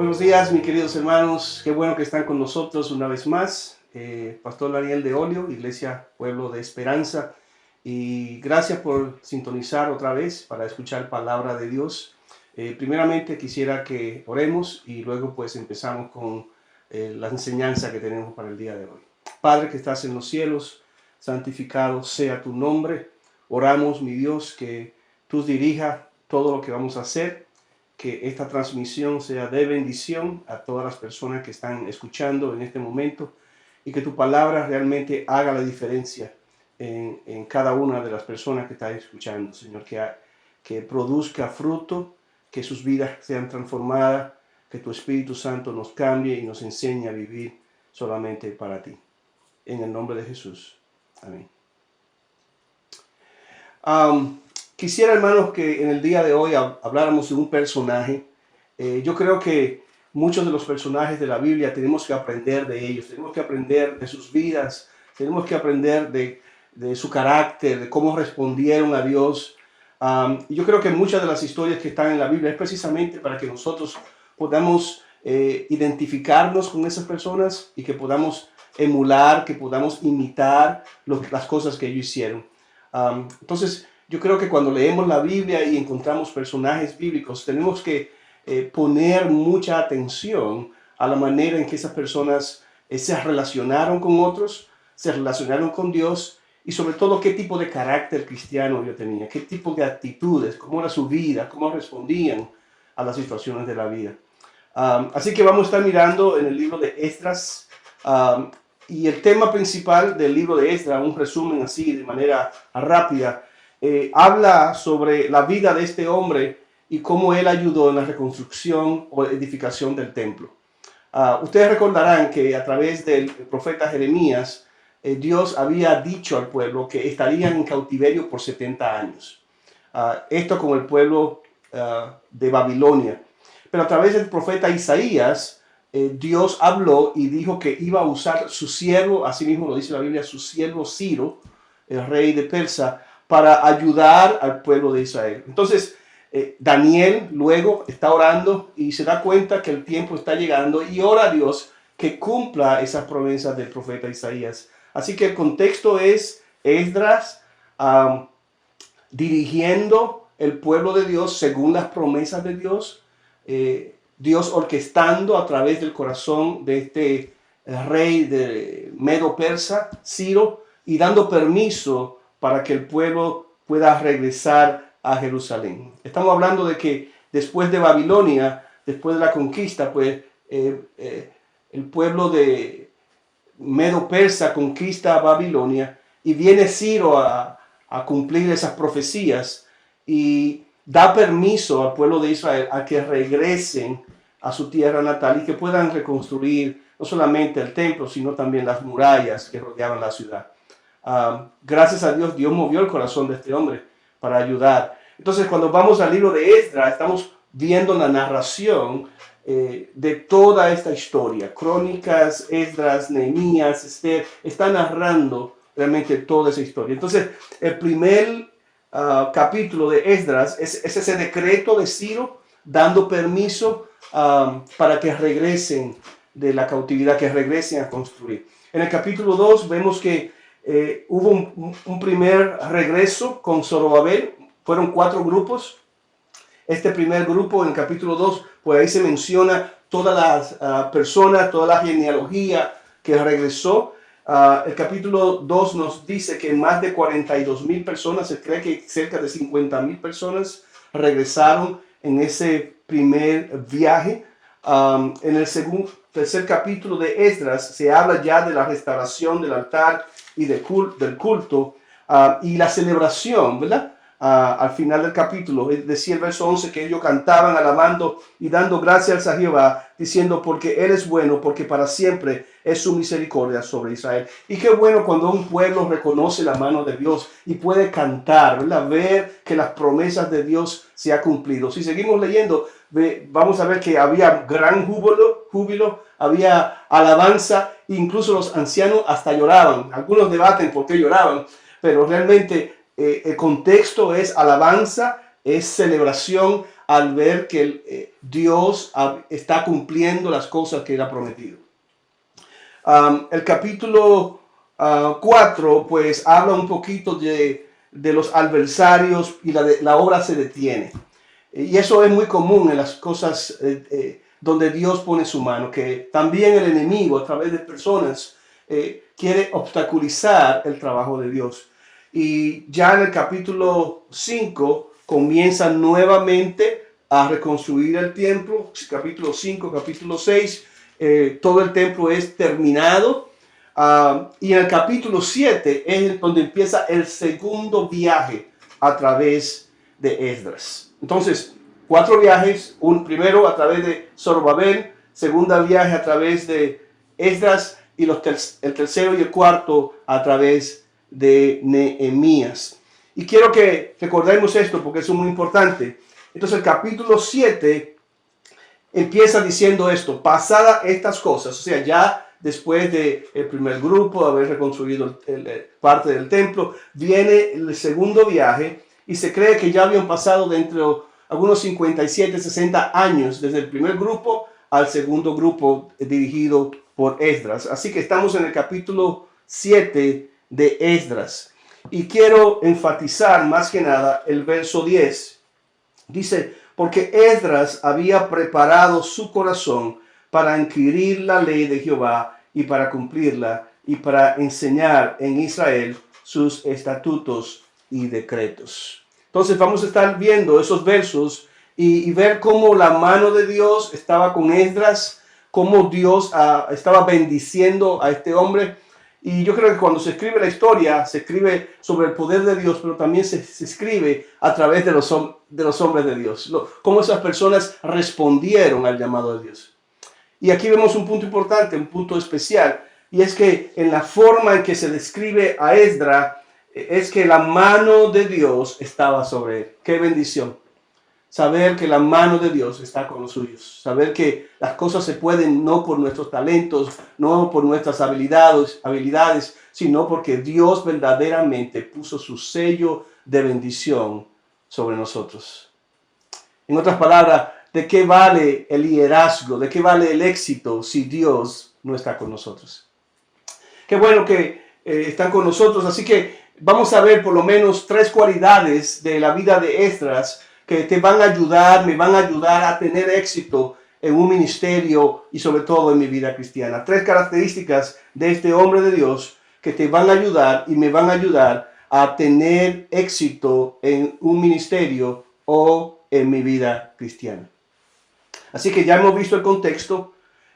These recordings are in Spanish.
Buenos días, mis queridos hermanos. Qué bueno que están con nosotros una vez más. Pastor Daniel de Olio, Iglesia Pueblo de Esperanza. Y gracias por sintonizar otra vez para escuchar palabra de Dios. Primeramente quisiera que oremos y luego pues empezamos con la enseñanza que tenemos para el día de hoy. Padre que estás en los cielos, santificado sea tu nombre. Oramos, mi Dios, que tú dirijas todo lo que vamos a hacer. Que esta transmisión sea de bendición a todas las personas que están escuchando en este momento y que tu palabra realmente haga la diferencia en cada una de las personas que están escuchando, Señor, que produzca fruto, que sus vidas sean transformadas, que tu Espíritu Santo nos cambie y nos enseñe a vivir solamente para ti. En el nombre de Jesús. Amén. Quisiera, hermanos, que en el día de hoy habláramos de un personaje. Yo creo que muchos de los personajes de la Biblia tenemos que aprender de ellos, tenemos que aprender de sus vidas, tenemos que aprender de su carácter, de cómo respondieron a Dios. Y yo creo que muchas de las historias que están en la Biblia es precisamente para que nosotros podamos identificarnos con esas personas y que podamos emular, que podamos imitar las cosas que ellos hicieron. Entonces, yo creo que cuando leemos la Biblia y encontramos personajes bíblicos, tenemos que poner mucha atención a la manera en que esas personas se relacionaron con otros, se relacionaron con Dios y sobre todo qué tipo de carácter cristiano ellos tenían, qué tipo de actitudes, cómo era su vida, cómo respondían a las situaciones de la vida. Así que vamos a estar mirando en el libro de Esdras y el tema principal del libro de Esdras, un resumen así de manera rápida, habla sobre la vida de este hombre y cómo él ayudó en la reconstrucción o edificación del templo. Ustedes recordarán que a través del profeta Jeremías, Dios había dicho al pueblo que estarían en cautiverio por 70 años. Esto con el pueblo de Babilonia. Pero a través del profeta Isaías, Dios habló y dijo que iba a usar su siervo, así mismo lo dice la Biblia, su siervo Ciro, el rey de Persia, para ayudar al pueblo de Israel. Entonces, Daniel luego está orando y se da cuenta que el tiempo está llegando y ora a Dios que cumpla esas promesas del profeta Isaías. Así que el contexto es Esdras dirigiendo el pueblo de Dios según las promesas de Dios, Dios orquestando a través del corazón de este rey de Medo-Persa, Ciro, y dando permiso para que el pueblo pueda regresar a Jerusalén. Estamos hablando de que después de Babilonia, después de la conquista, pues el pueblo de Medo-Persa conquista a Babilonia y viene Ciro a cumplir esas profecías y da permiso al pueblo de Israel a que regresen a su tierra natal y que puedan reconstruir no solamente el templo, sino también las murallas que rodeaban la ciudad. Gracias a Dios, Dios movió el corazón de este hombre para ayudar. Entonces, cuando vamos al libro de Esdras, estamos viendo la narración de toda esta historia. Crónicas, Esdras, Nehemías, Esther, está narrando realmente toda esa historia. Entonces, el primer capítulo de Esdras es ese decreto de Ciro dando permiso para que regresen de la cautividad, que regresen a construir. En el capítulo 2 vemos que hubo un primer regreso con Zorobabel. Fueron 4 grupos. Este primer grupo, en el capítulo 2, pues ahí se menciona todas las personas, toda la genealogía que regresó. El capítulo 2 nos dice que más de 42,000 personas, se cree que cerca de 50,000 personas regresaron en ese primer viaje. En el tercer capítulo de Esdras se habla ya de la restauración del altar y del culto y la celebración, ¿verdad? Al final del capítulo, decía el verso 11 que ellos cantaban, alabando y dando gracias a Jehová, diciendo porque Él es bueno, porque para siempre es su misericordia sobre Israel. Y qué bueno cuando un pueblo reconoce la mano de Dios y puede cantar, ¿verdad? Ver que las promesas de Dios se han cumplido. Si seguimos leyendo, vamos a ver que había gran júbilo, había alabanza, incluso los ancianos hasta lloraban. Algunos debaten por qué lloraban, pero realmente el contexto es alabanza, es celebración. al ver que Dios está cumpliendo las cosas que él ha prometido. El capítulo 4 pues habla un poquito de los adversarios y la obra se detiene. Y eso es muy común en las cosas donde Dios pone su mano, que también el enemigo a través de personas quiere obstaculizar el trabajo de Dios. Y ya en el capítulo 5 comienza nuevamente a reconstruir el templo. Capítulo 5, capítulo 6, todo el templo es terminado. Y en el capítulo 7 es donde empieza el segundo viaje a través de Esdras. Entonces, 4 viajes, primero a través de Zorobabel, segundo viaje a través de Esdras y el tercero y el cuarto a través de Nehemías. Y quiero que recordemos esto porque es muy importante. Entonces el capítulo 7 empieza diciendo esto: pasadas estas cosas, o sea, ya después del primer grupo, de haber reconstruido parte del templo, viene el segundo viaje y se cree que ya habían pasado dentro de algunos 57, 60 años desde el primer grupo al segundo grupo dirigido por Esdras. Así que estamos en el capítulo 7 de Esdras. Y quiero enfatizar más que nada el verso 10. Dice: porque Esdras había preparado su corazón para inquirir la ley de Jehová y para cumplirla y para enseñar en Israel sus estatutos y decretos. Entonces vamos a estar viendo esos versos y ver cómo la mano de Dios estaba con Esdras, cómo Dios estaba bendiciendo a este hombre. Y yo creo que cuando se escribe la historia, se escribe sobre el poder de Dios, pero también se escribe a través de los hombres de Dios. Cómo esas personas respondieron al llamado de Dios. Y aquí vemos un punto importante, un punto especial, y es que en la forma en que se describe a Esdras, es que la mano de Dios estaba sobre él. ¡Qué bendición! Saber que la mano de Dios está con los suyos. Saber que las cosas se pueden no por nuestros talentos, no por nuestras habilidades, sino porque Dios verdaderamente puso su sello de bendición sobre nosotros. En otras palabras, ¿de qué vale el liderazgo? ¿De qué vale el éxito si Dios no está con nosotros? Qué bueno que están con nosotros. Así que vamos a ver por lo menos 3 cualidades de la vida de Esdras que te van a ayudar, me van a ayudar a tener éxito en un ministerio y sobre todo en mi vida cristiana. 3 características de este hombre de Dios que te van a ayudar y me van a ayudar a tener éxito en un ministerio o en mi vida cristiana. Así que ya hemos visto el contexto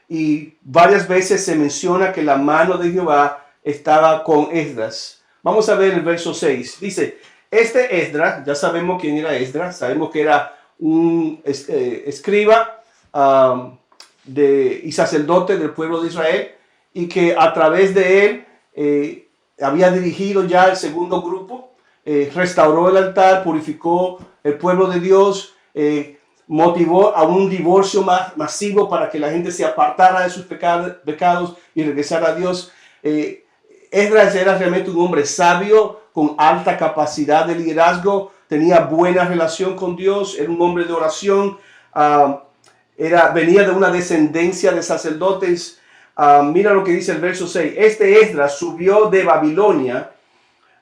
y varias veces se menciona que la mano de Jehová estaba con Esdras. Vamos a ver el verso 6. Dice: este Esdras, ya sabemos quién era Esdras, sabemos que era un escriba y sacerdote del pueblo de Israel, y que a través de él había dirigido ya el segundo grupo, restauró el altar, purificó el pueblo de Dios, motivó a un divorcio masivo para que la gente se apartara de sus pecados y regresara a Dios. Esdras era realmente un hombre sabio, con alta capacidad de liderazgo, tenía buena relación con Dios, era un hombre de oración, venía de una descendencia de sacerdotes. Mira lo que dice el verso 6. Este Esdras subió de Babilonia,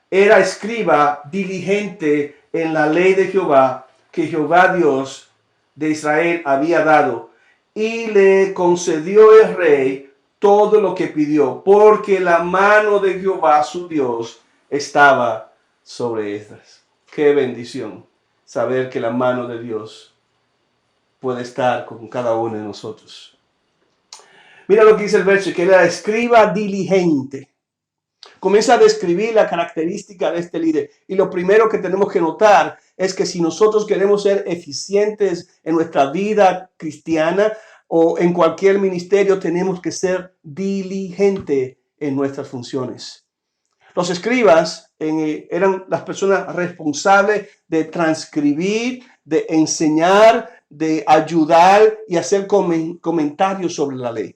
era escriba diligente en la ley de Jehová, que Jehová Dios de Israel había dado, y le concedió el rey todo lo que pidió, porque la mano de Jehová su Dios estaba sobre Esdras. Qué bendición saber que la mano de Dios puede estar con cada uno de nosotros. Mira lo que dice el verso, que era escriba diligente. Comienza a describir la característica de este líder. Y lo primero que tenemos que notar es que si nosotros queremos ser eficientes en nuestra vida cristiana o en cualquier ministerio, tenemos que ser diligente en nuestras funciones. Los escribas eran las personas responsables de transcribir, de enseñar, de ayudar y hacer comentarios sobre la ley.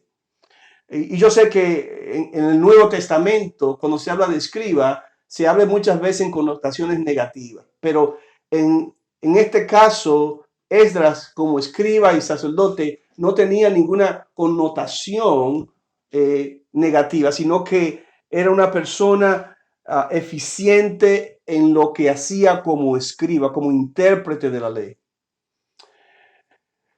Y yo sé que en el Nuevo Testamento, cuando se habla de escriba, se habla muchas veces en connotaciones negativas. Pero en este caso, Esdras como escriba y sacerdote no tenía ninguna connotación negativa, sino que era una persona eficiente en lo que hacía como escriba, como intérprete de la ley.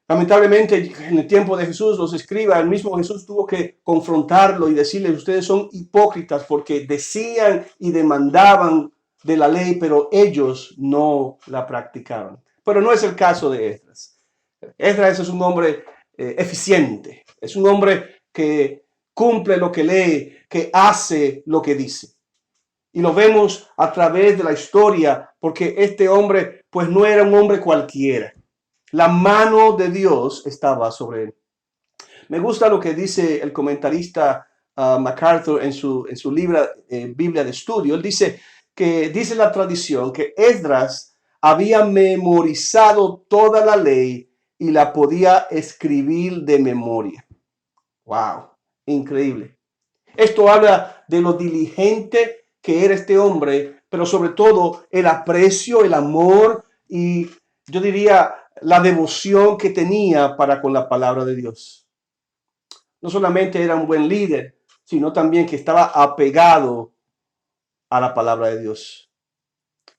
Lamentablemente, en el tiempo de Jesús, los escribas, el mismo Jesús tuvo que confrontarlo y decirle, ustedes son hipócritas porque decían y demandaban de la ley, pero ellos no la practicaban. Pero no es el caso de Esdras. Esdras es un hombre eficiente, es un hombre que cumple lo que lee, que hace lo que dice. Y lo vemos a través de la historia, porque este hombre pues no era un hombre cualquiera. La mano de Dios estaba sobre él. Me gusta lo que dice el comentarista MacArthur en su libro Biblia de Estudio. Él dice que dice la tradición que Esdras había memorizado toda la ley y la podía escribir de memoria. ¡Wow! Increíble. Esto habla de lo diligente que era este hombre, pero sobre todo el aprecio, el amor y yo diría la devoción que tenía para con la palabra de Dios. No solamente era un buen líder, sino también que estaba apegado a la palabra de Dios.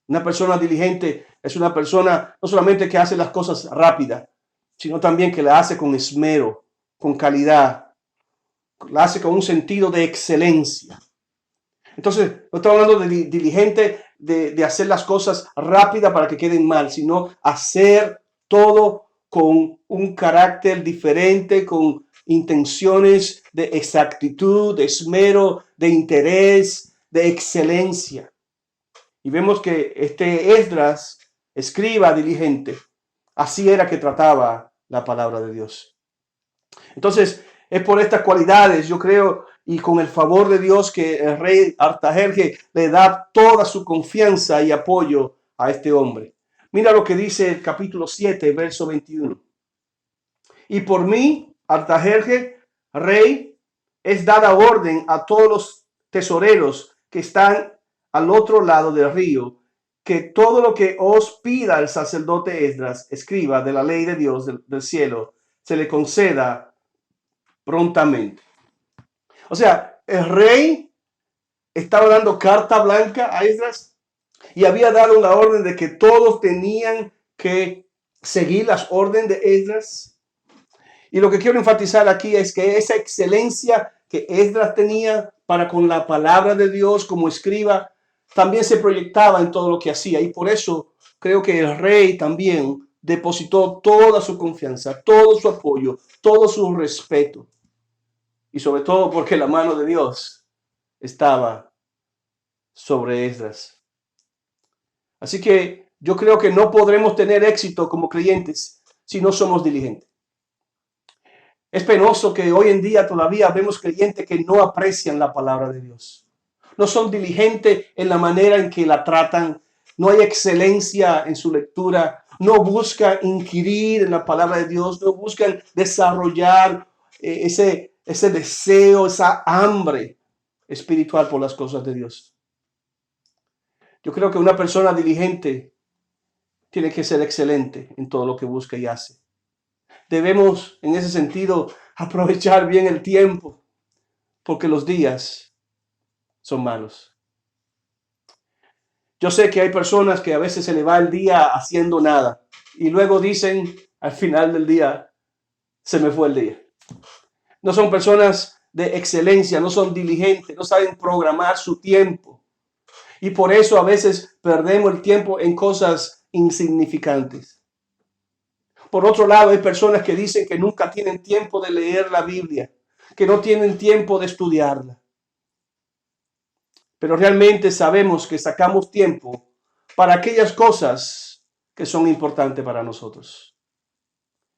Una persona diligente es una persona no solamente que hace las cosas rápidas, sino también que la hace con esmero, con calidad, la hace con un sentido de excelencia. Entonces, no estamos hablando de diligente, de hacer las cosas rápidas para que queden mal, sino hacer todo con un carácter diferente, con intenciones de exactitud, de esmero, de interés, de excelencia. Y vemos que este Esdras, escriba diligente, así era que trataba la palabra de Dios. Entonces, es por estas cualidades, yo creo, y con el favor de Dios, que el rey Artajerjes le da toda su confianza y apoyo a este hombre. Mira lo que dice el capítulo 7, verso 21. Y por mí, Artajerjes, rey, es dada orden a todos los tesoreros que están al otro lado del río, que todo lo que os pida el sacerdote Esdras, escriba de la ley de Dios del cielo, se le conceda prontamente. O sea, el rey estaba dando carta blanca a Esdras y había dado la orden de que todos tenían que seguir las órdenes de Esdras. Y lo que quiero enfatizar aquí es que esa excelencia que Esdras tenía para con la palabra de Dios como escriba, también se proyectaba en todo lo que hacía. Y por eso creo que el rey también depositó toda su confianza, todo su apoyo, todo su respeto. Y sobre todo porque la mano de Dios estaba sobre Esdras. Así que yo creo que no podremos tener éxito como creyentes si no somos diligentes. Es penoso que hoy en día todavía vemos creyentes que no aprecian la palabra de Dios. No son diligentes en la manera en que la tratan. No hay excelencia en su lectura. No buscan inquirir en la palabra de Dios. No buscan desarrollar ese deseo, esa hambre espiritual por las cosas de Dios. Yo creo que una persona diligente tiene que ser excelente en todo lo que busca y hace. Debemos, en ese sentido, aprovechar bien el tiempo, porque los días son malos. Yo sé que hay personas que a veces se le va el día haciendo nada y luego dicen al final del día, se me fue el día. No son personas de excelencia, no son diligentes, no saben programar su tiempo. Y por eso a veces perdemos el tiempo en cosas insignificantes. Por otro lado, hay personas que dicen que nunca tienen tiempo de leer la Biblia, que no tienen tiempo de estudiarla. Pero realmente sabemos que sacamos tiempo para aquellas cosas que son importantes para nosotros.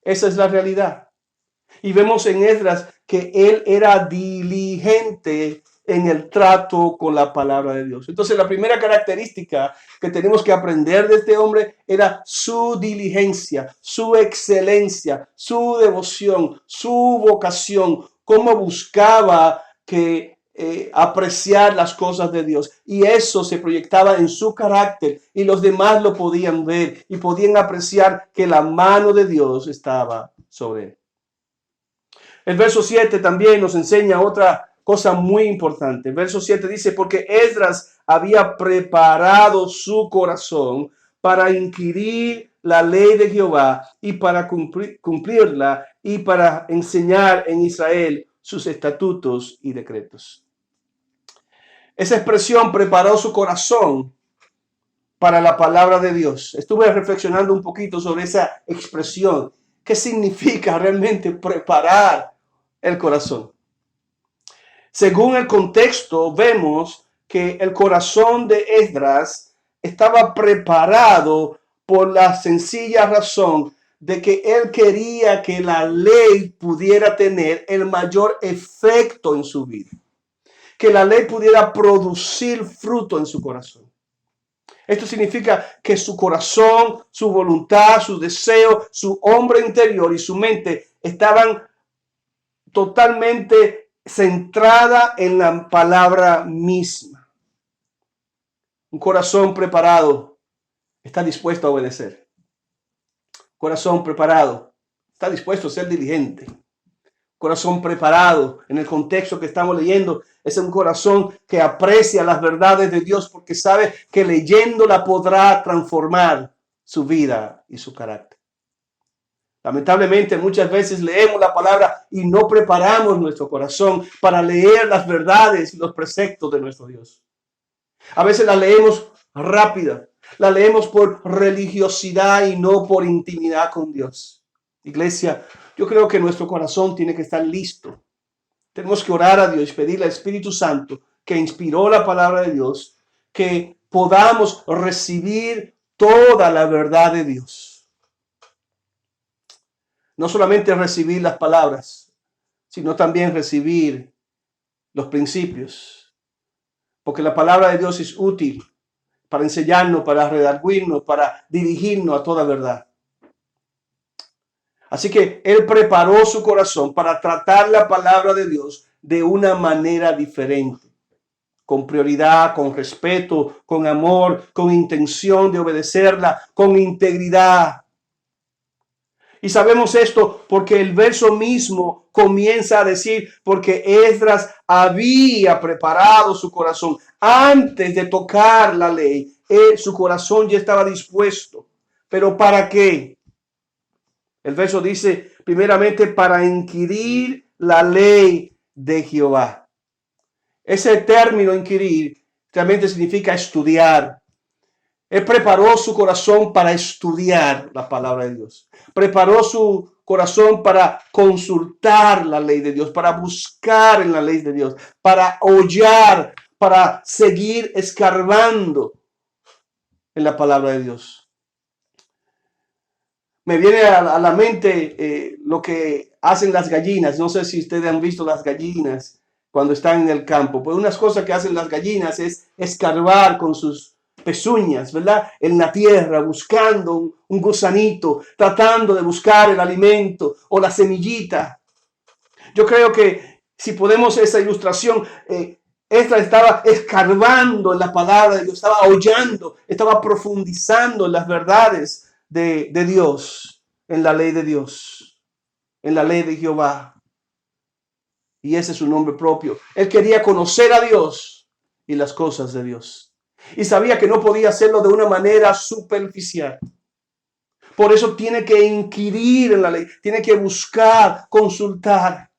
Esa es la realidad. Y vemos en Esdras que él era diligente en el trato con la palabra de Dios. Entonces, la primera característica que tenemos que aprender de este hombre era su diligencia, su excelencia, su devoción, su vocación, cómo buscaba que apreciar las cosas de Dios, y eso se proyectaba en su carácter, y los demás lo podían ver y podían apreciar que la mano de Dios estaba sobre él. El verso 7 también nos enseña otra cosa muy importante. El verso 7 dice, porque Esdras había preparado su corazón para inquirir la ley de Jehová y para cumplirla y para enseñar en Israel sus estatutos y decretos. Esa expresión, preparó su corazón para la palabra de Dios. Estuve reflexionando un poquito sobre esa expresión. ¿Qué significa realmente preparar el corazón? Según el contexto, vemos que el corazón de Esdras estaba preparado por la sencilla razón de que él quería que la ley pudiera tener el mayor efecto en su vida, que la ley pudiera producir fruto en su corazón. Esto significa que su corazón, su voluntad, su deseo, su hombre interior y su mente estaban totalmente centrada en la palabra misma. Un corazón preparado está dispuesto a obedecer. Corazón preparado está dispuesto a ser diligente. Corazón preparado, en el contexto que estamos leyendo, es un corazón que aprecia las verdades de Dios porque sabe que leyéndola podrá transformar su vida y su carácter. Lamentablemente muchas veces leemos la palabra y no preparamos nuestro corazón para leer las verdades y los preceptos de nuestro Dios. A veces la leemos rápida, la leemos por religiosidad y no por intimidad con Dios. Iglesia, yo creo que nuestro corazón tiene que estar listo. Tenemos que orar a Dios y pedirle al Espíritu Santo que inspiró la palabra de Dios, que podamos recibir toda la verdad de Dios. No solamente recibir las palabras, sino también recibir los principios. Porque la palabra de Dios es útil para enseñarnos, para redarguirnos, para dirigirnos a toda verdad. Así que él preparó su corazón para tratar la palabra de Dios de una manera diferente, con prioridad, con respeto, con amor, con intención de obedecerla, con integridad. Y sabemos esto porque el verso mismo comienza a decir, porque Esdras había preparado su corazón antes de tocar la ley. Su corazón ya estaba dispuesto. ¿Pero para qué? El verso dice, primeramente, para inquirir la ley de Jehová. Ese término inquirir realmente significa estudiar. Él preparó su corazón para estudiar la palabra de Dios. Preparó su corazón para consultar la ley de Dios, para buscar en la ley de Dios, para hollar, para seguir escarbando en la palabra de Dios. Me viene a la mente lo que hacen las gallinas. No sé si ustedes han visto las gallinas cuando están en el campo. Pues unas cosas que hacen las gallinas es escarbar con sus pezuñas, ¿verdad? En la tierra, buscando un gusanito, tratando de buscar el alimento o la semillita. Yo creo que si podemos esa ilustración, esta estaba escarbando en la palabra de Dios, estaba hollando, estaba profundizando en las verdades de Dios, en la ley de Dios, en la ley de Jehová. Y ese es su nombre propio. Él quería conocer a Dios y las cosas de Dios. Y sabía que no podía hacerlo de una manera superficial. Por eso tiene que inquirir en la ley, tiene que buscar, consultar.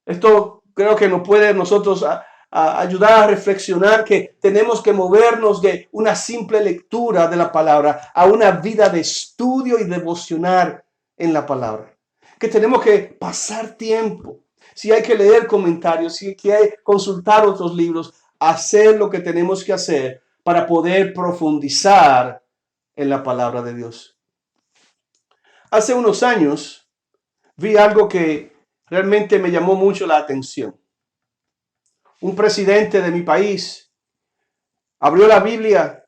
Esto creo que nos puede nosotros a ayudar a reflexionar que tenemos que movernos de una simple lectura de la palabra a una vida de estudio y devocional en la palabra. Que tenemos que pasar tiempo. Si hay que leer comentarios, si hay que consultar otros libros, hacer lo que tenemos que hacer para poder profundizar en la palabra de Dios. Hace unos años vi algo que realmente me llamó mucho la atención. Un presidente de mi país abrió la Biblia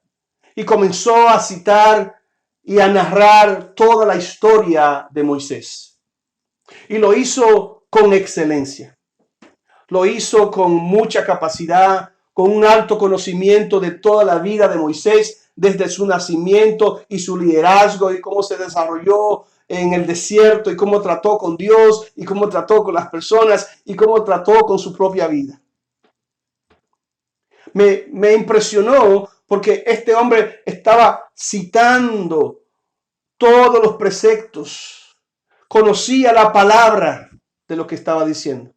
y comenzó a citar y a narrar toda la historia de Moisés. Y lo hizo con excelencia. Lo hizo con mucha capacidad, con un alto conocimiento de toda la vida de Moisés, desde su nacimiento y su liderazgo y cómo se desarrolló en el desierto y cómo trató con Dios y cómo trató con las personas y cómo trató con su propia vida. Me impresionó porque este hombre estaba citando todos los preceptos, conocía la palabra de lo que estaba diciendo.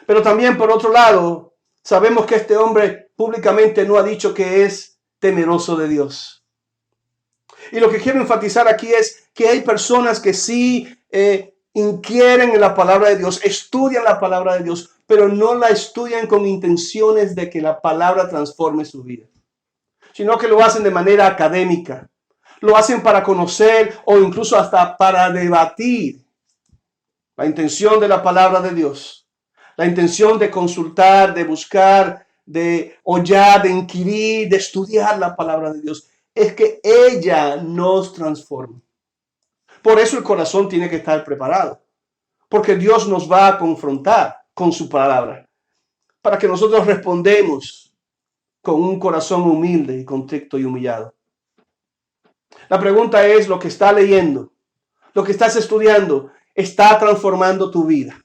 Pero también, por otro lado, sabemos que este hombre públicamente no ha dicho que es temeroso de Dios. Y lo que quiero enfatizar aquí es que hay personas que sí inquieren en la palabra de Dios, estudian la palabra de Dios, pero no la estudian con intenciones de que la palabra transforme su vida, sino que lo hacen de manera académica. Lo hacen para conocer o incluso hasta para debatir la intención de la palabra de Dios. La intención de consultar, de buscar, de hollar, de inquirir, de estudiar la palabra de Dios. Es que ella nos transforma. Por eso el corazón tiene que estar preparado. Porque Dios nos va a confrontar con su palabra. Para que nosotros respondemos con un corazón humilde y contrito y humillado. La pregunta es, lo que estás leyendo, lo que estás estudiando, ¿está transformando tu vida?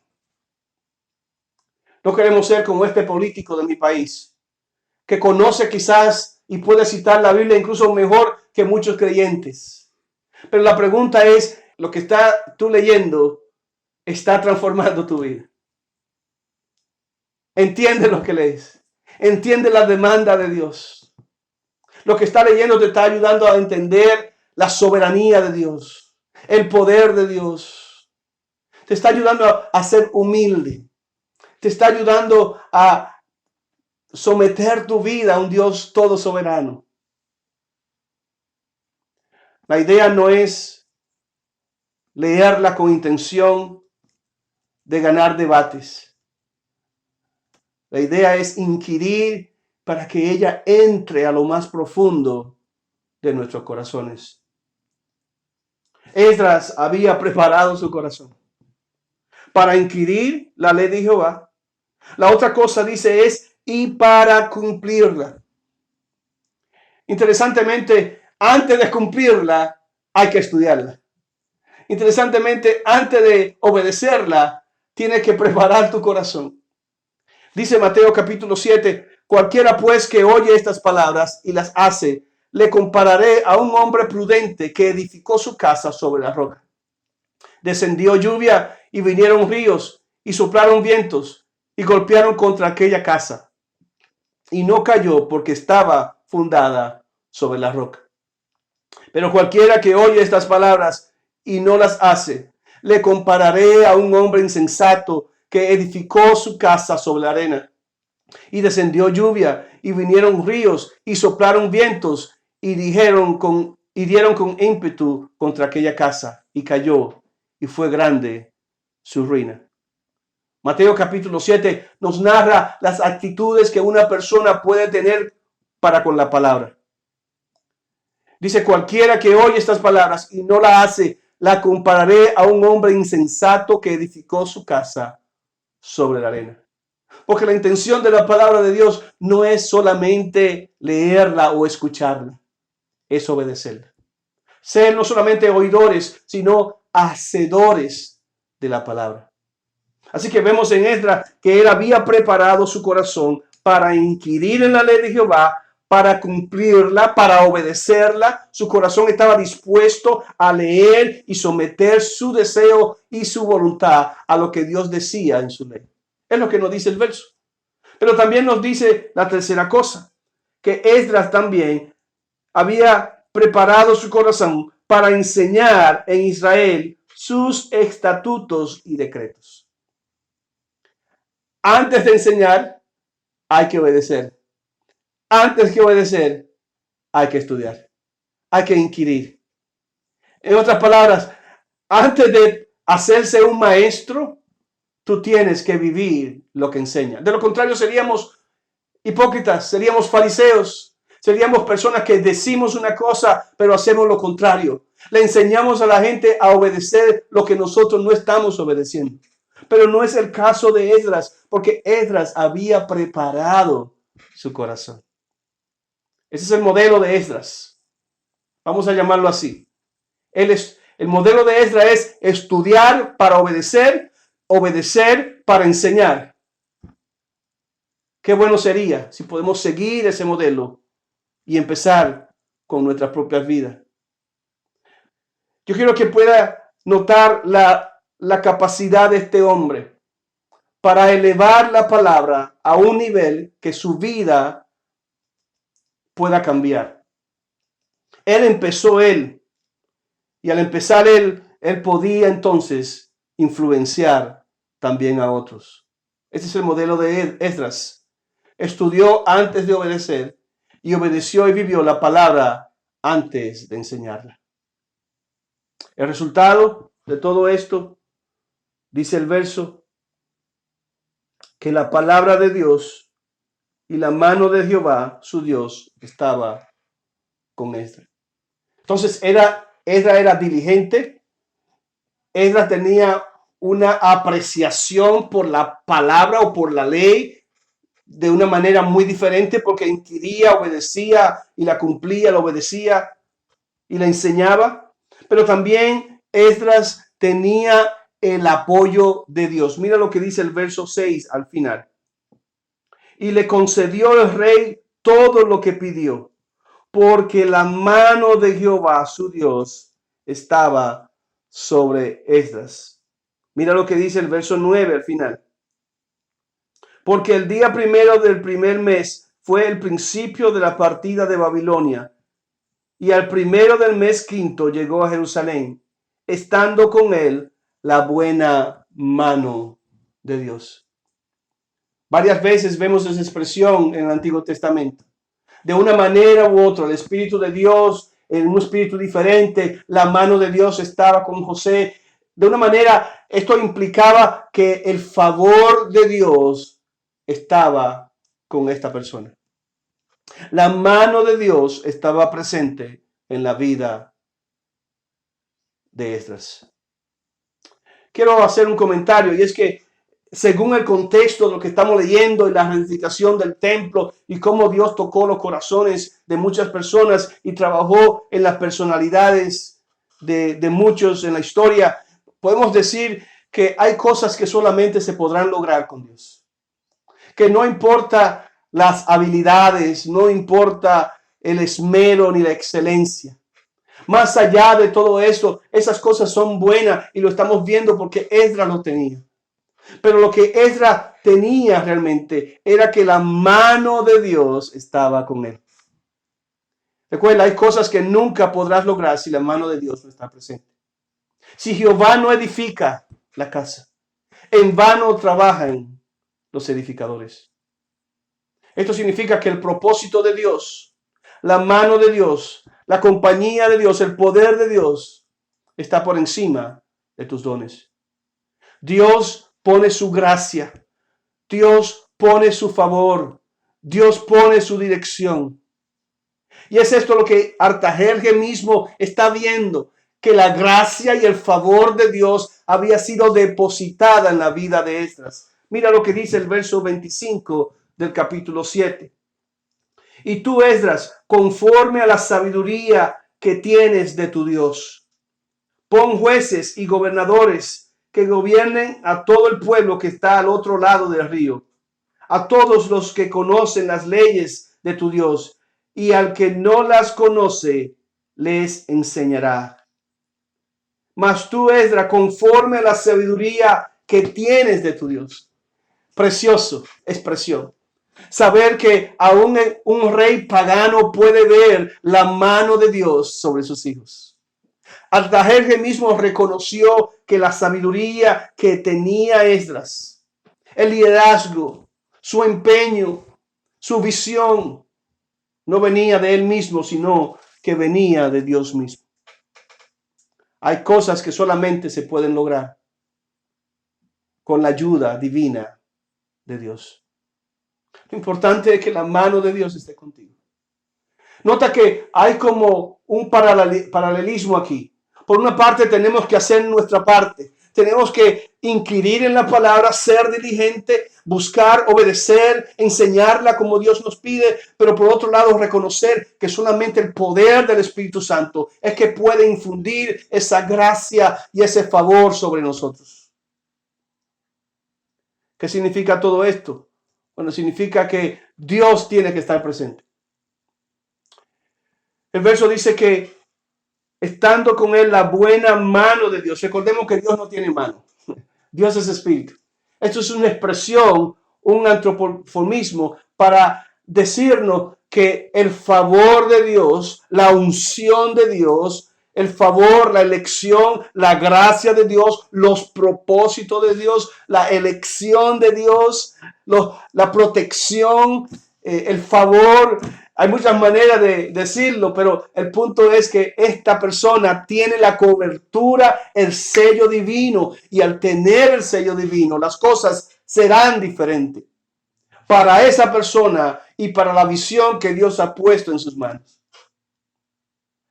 No queremos ser como este político de mi país, que conoce quizás y puede citar la Biblia incluso mejor que muchos creyentes. Pero la pregunta es, lo que estás tú leyendo, ¿está transformando tu vida? Entiende lo que lees. Entiende la demanda de Dios. Lo que está leyendo te está ayudando a entender la soberanía de Dios, el poder de Dios. Te está ayudando a ser humilde. Te está ayudando a someter tu vida a un Dios todo soberano. La idea no es leerla con intención de ganar debates. La idea es inquirir para que ella entre a lo más profundo de nuestros corazones. Esdras había preparado su corazón para inquirir la ley de Jehová. La otra cosa dice es y para cumplirla. Interesantemente, antes de cumplirla hay que estudiarla. Interesantemente, antes de obedecerla, tienes que preparar tu corazón. Dice Mateo capítulo 7, cualquiera pues que oye estas palabras y las hace, le compararé a un hombre prudente que edificó su casa sobre la roca. Descendió lluvia y vinieron ríos y soplaron vientos y golpearon contra aquella casa. Y no cayó porque estaba fundada sobre la roca. Pero cualquiera que oye estas palabras y no las hace, le compararé a un hombre insensato que edificó su casa sobre la arena. Y descendió lluvia y vinieron ríos y soplaron vientos y dieron con ímpetu contra aquella casa y cayó y fue grande su ruina. Mateo capítulo 7 nos narra las actitudes que una persona puede tener para con la palabra. Dice, cualquiera que oye estas palabras y no la hace, la compararé a un hombre insensato que edificó su casa sobre la arena. Porque la intención de la palabra de Dios no es solamente leerla o escucharla, es obedecerla. Ser no solamente oidores, sino hacedores de la palabra. Así que vemos en Esdras que él había preparado su corazón para inquirir en la ley de Jehová, para cumplirla, para obedecerla. Su corazón estaba dispuesto a leer y someter su deseo y su voluntad a lo que Dios decía en su ley. Es lo que nos dice el verso. Pero también nos dice la tercera cosa, que Esdras también había preparado su corazón para enseñar en Israel sus estatutos y decretos. Antes de enseñar, hay que obedecer. Antes que obedecer, hay que estudiar. Hay que inquirir. En otras palabras, antes de hacerse un maestro, tú tienes que vivir lo que enseña. De lo contrario, seríamos hipócritas, seríamos fariseos, seríamos personas que decimos una cosa, pero hacemos lo contrario. Le enseñamos a la gente a obedecer lo que nosotros no estamos obedeciendo. Pero no es el caso de Esdras, porque Esdras había preparado su corazón. Ese es el modelo de Esdras. Vamos a llamarlo así. El modelo de Esdras es estudiar para obedecer, obedecer para enseñar. Qué bueno sería si podemos seguir ese modelo y empezar con nuestras propias vidas. Yo quiero que pueda notar la capacidad de este hombre para elevar la palabra a un nivel que su vida pueda cambiar. Él, y al empezar él podía entonces influenciar también a otros. Este es el modelo de Esdras. Estudió antes de obedecer y obedeció y vivió la palabra antes de enseñarla. El resultado de todo esto, dice el verso, que la palabra de Dios y la mano de Jehová, su Dios, estaba con Esdras. Entonces Esdras era diligente. Esdras tenía una apreciación por la palabra o por la ley de una manera muy diferente, porque inquiría, obedecía y la cumplía, la obedecía y la enseñaba. Pero también Esdras tenía el apoyo de Dios. Mira lo que dice el verso 6 al final. Y le concedió el rey todo lo que pidió, porque la mano de Jehová, su Dios, estaba sobre Esdras. Mira lo que dice el verso 9 al final. Porque el día primero del primer mes fue el principio de la partida de Babilonia, y al primero del mes quinto llegó a Jerusalén, estando con él la buena mano de Dios. Varias veces vemos esa expresión en el Antiguo Testamento. De una manera u otra, el Espíritu de Dios, en un espíritu diferente, la mano de Dios estaba con José. De una manera, esto implicaba que el favor de Dios estaba con esta persona. La mano de Dios estaba presente en la vida de Esdras. Quiero hacer un comentario, y es que según el contexto de lo que estamos leyendo y la reedificación del templo y cómo Dios tocó los corazones de muchas personas y trabajó en las personalidades de muchos en la historia, podemos decir que hay cosas que solamente se podrán lograr con Dios. Que no importa las habilidades, no importa el esmero ni la excelencia. Más allá de todo eso, esas cosas son buenas y lo estamos viendo porque Esdras lo tenía. Pero lo que Esdras tenía realmente era que la mano de Dios estaba con él. Recuerda, hay cosas que nunca podrás lograr si la mano de Dios no está presente. Si Jehová no edifica la casa, en vano trabajan los edificadores. Esto significa que el propósito de Dios, la mano de Dios, la compañía de Dios, el poder de Dios está por encima de tus dones. Dios pone su gracia, Dios pone su favor, Dios pone su dirección. Y es esto lo que Artajerje mismo está viendo, que la gracia y el favor de Dios había sido depositada en la vida de Esdras. Mira lo que dice el verso 25 del capítulo 7. Y tú, Esdras, conforme a la sabiduría que tienes de tu Dios, pon jueces y gobernadores que gobiernen a todo el pueblo que está al otro lado del río, a todos los que conocen las leyes de tu Dios, y al que no las conoce, les enseñará. Mas tú, Esdras, conforme a la sabiduría que tienes de tu Dios. Precioso expresión. Saber que aún un rey pagano puede ver la mano de Dios sobre sus hijos. Artajerje mismo reconoció que la sabiduría que tenía Esdras, el liderazgo, su empeño, su visión, no venía de él mismo, sino que venía de Dios mismo. Hay cosas que solamente se pueden lograr con la ayuda divina de Dios. Lo importante es que la mano de Dios esté contigo. Nota que hay como un paralelismo aquí. Por una parte tenemos que hacer nuestra parte. tenemos que inquirir en la palabra, ser diligente, buscar, obedecer, enseñarla como Dios nos pide, pero por otro lado reconocer que solamente el poder del Espíritu Santo es que puede infundir esa gracia y ese favor sobre nosotros. ¿Qué significa todo esto? Bueno, significa que Dios tiene que estar presente. El verso dice que estando con él la buena mano de Dios. Recordemos que Dios no tiene mano. Dios es espíritu. Esto es una expresión, un antropomorfismo para decirnos que el favor de Dios, la unción de Dios, el favor, la elección, la gracia de Dios, los propósitos de Dios, la elección de Dios, la protección, el favor. Hay muchas maneras de decirlo, pero el punto es que esta persona tiene la cobertura, el sello divino, y al tener el sello divino, las cosas serán diferentes para esa persona y para la visión que Dios ha puesto en sus manos.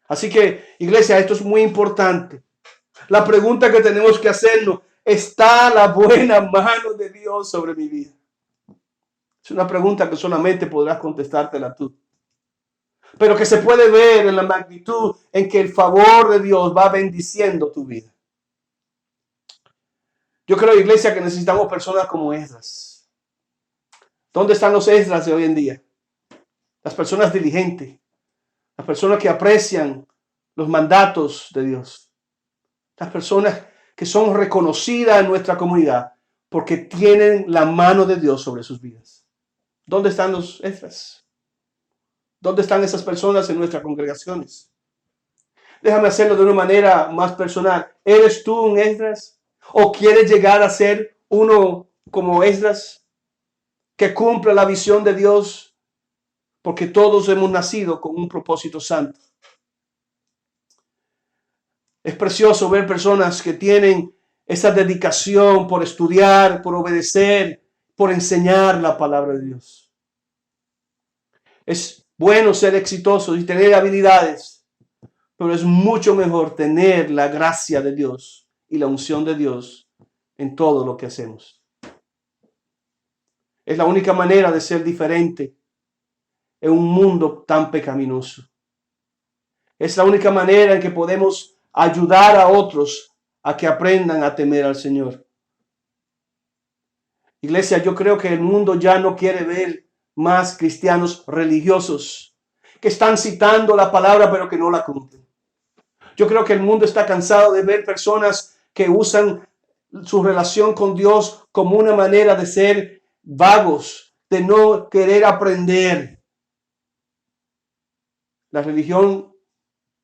Así que, iglesia, esto es muy importante. La pregunta que tenemos que hacernos: ¿está la buena mano de Dios sobre mi vida? Es una pregunta que solamente podrás contestártela tú, pero que se puede ver en la magnitud en que el favor de Dios va bendiciendo tu vida. Yo creo, iglesia, que necesitamos personas como Esdras. ¿Dónde están los Esdras de hoy en día? Las personas diligentes, las personas que aprecian los mandatos de Dios, las personas que son reconocidas en nuestra comunidad porque tienen la mano de Dios sobre sus vidas. ¿Dónde están los Esdras? ¿Dónde están esas personas en nuestras congregaciones? Déjame hacerlo de una manera más personal. ¿Eres tú un Esdras? ¿O quieres llegar a ser uno como Esdras, que cumpla la visión de Dios? Porque todos hemos nacido con un propósito santo. Es precioso ver personas que tienen esa dedicación por estudiar, por obedecer, por enseñar la palabra de Dios. Es bueno ser exitoso y tener habilidades, pero es mucho mejor tener la gracia de Dios y la unción de Dios en todo lo que hacemos. Es la única manera de ser diferente en un mundo tan pecaminoso. Es la única manera en que podemos ayudar a otros a que aprendan a temer al Señor. Iglesia, yo creo que el mundo ya no quiere ver más cristianos religiosos que están citando la palabra pero que no la cumplen. Yo creo que el mundo está cansado de ver personas que usan su relación con Dios como una manera de ser vagos, de no querer aprender. La religión,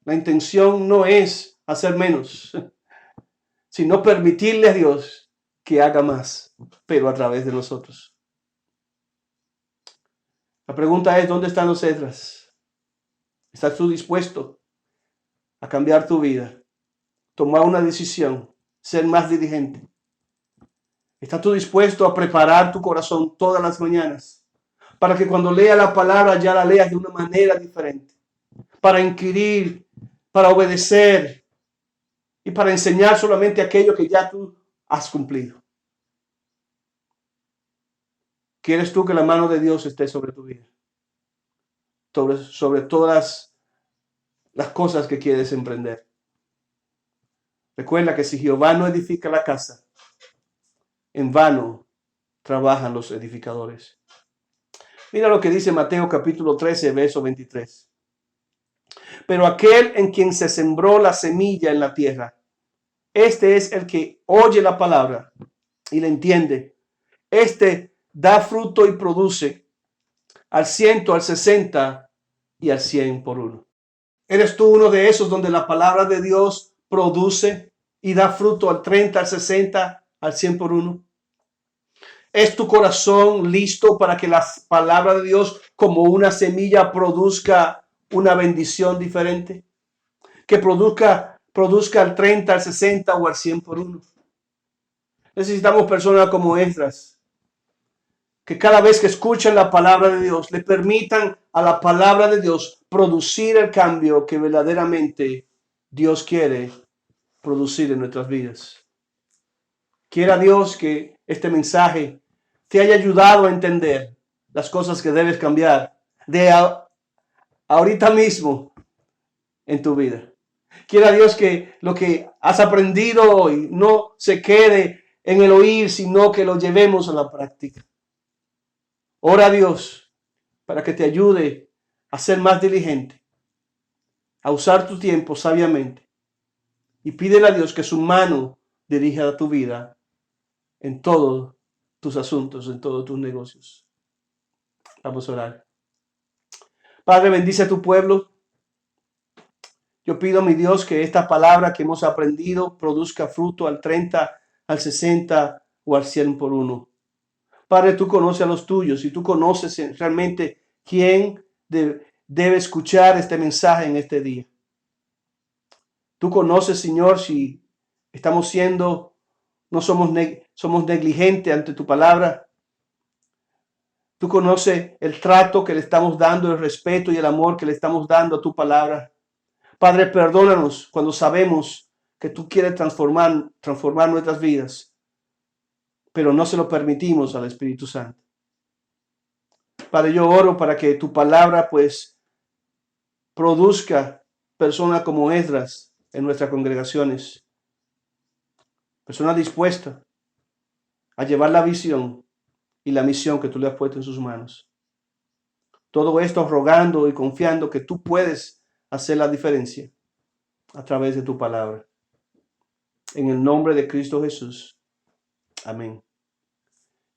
la intención no es hacer menos, sino permitirle a Dios que haga más, pero a través de nosotros. La pregunta es: ¿dónde están los Esdras? ¿Estás tú dispuesto a cambiar tu vida, tomar una decisión, ser más diligente? ¿Estás tú dispuesto a preparar tu corazón todas las mañanas para que cuando lea la palabra ya la leas de una manera diferente? Para inquirir, para obedecer y para enseñar solamente aquello que ya tú has cumplido. ¿Quieres tú que la mano de Dios esté sobre tu vida? Sobre todas las cosas que quieres emprender. Recuerda que si Jehová no edifica la casa, en vano trabajan los edificadores. Mira lo que dice Mateo capítulo 13, verso 23. Pero aquel en quien se sembró la semilla en la tierra, este es el que oye la palabra y la entiende. Este da fruto y produce al 100, al 60 y al 100 por uno. ¿Eres tú uno de esos donde la palabra de Dios produce y da fruto al 30, al 60, al 100 por uno? ¿Es tu corazón listo para que la palabra de Dios como una semilla produzca una bendición diferente? Que produzca al 30, al 60 o al 100 por uno. Necesitamos personas como Esdras, que cada vez que escuchan la palabra de Dios, le permitan a la palabra de Dios producir el cambio que verdaderamente Dios quiere producir en nuestras vidas. Quiera Dios que este mensaje te haya ayudado a entender las cosas que debes cambiar ahorita mismo en tu vida. Quiera Dios que lo que has aprendido hoy no se quede en el oír, sino que lo llevemos a la práctica. Ora a Dios para que te ayude a ser más diligente, a usar tu tiempo sabiamente. Y pídele a Dios que su mano dirija tu vida en todos tus asuntos, en todos tus negocios. Vamos a orar. Padre, bendice a tu pueblo. Yo pido a mi Dios que esta palabra que hemos aprendido produzca fruto al 30, al 60 o al 100 por uno. Padre, tú conoces a los tuyos y tú conoces realmente quién debe escuchar este mensaje en este día. Tú conoces, Señor, si estamos siendo, no somos negligentes ante tu palabra. Tú conoces el trato que le estamos dando, el respeto y el amor que le estamos dando a tu palabra. Padre, perdónanos cuando sabemos que tú quieres transformar nuestras vidas, pero no se lo permitimos al Espíritu Santo. Padre, yo oro para que tu palabra pues produzca personas como Esdras en nuestras congregaciones, personas dispuestas a llevar la visión y la misión que tú le has puesto en sus manos. Todo esto rogando y confiando que tú puedes hacer la diferencia a través de tu palabra. En el nombre de Cristo Jesús. Amén.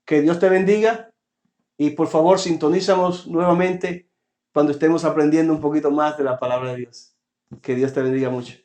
Que Dios te bendiga y por favor sintonízanos nuevamente cuando estemos aprendiendo un poquito más de la palabra de Dios. Que Dios te bendiga mucho.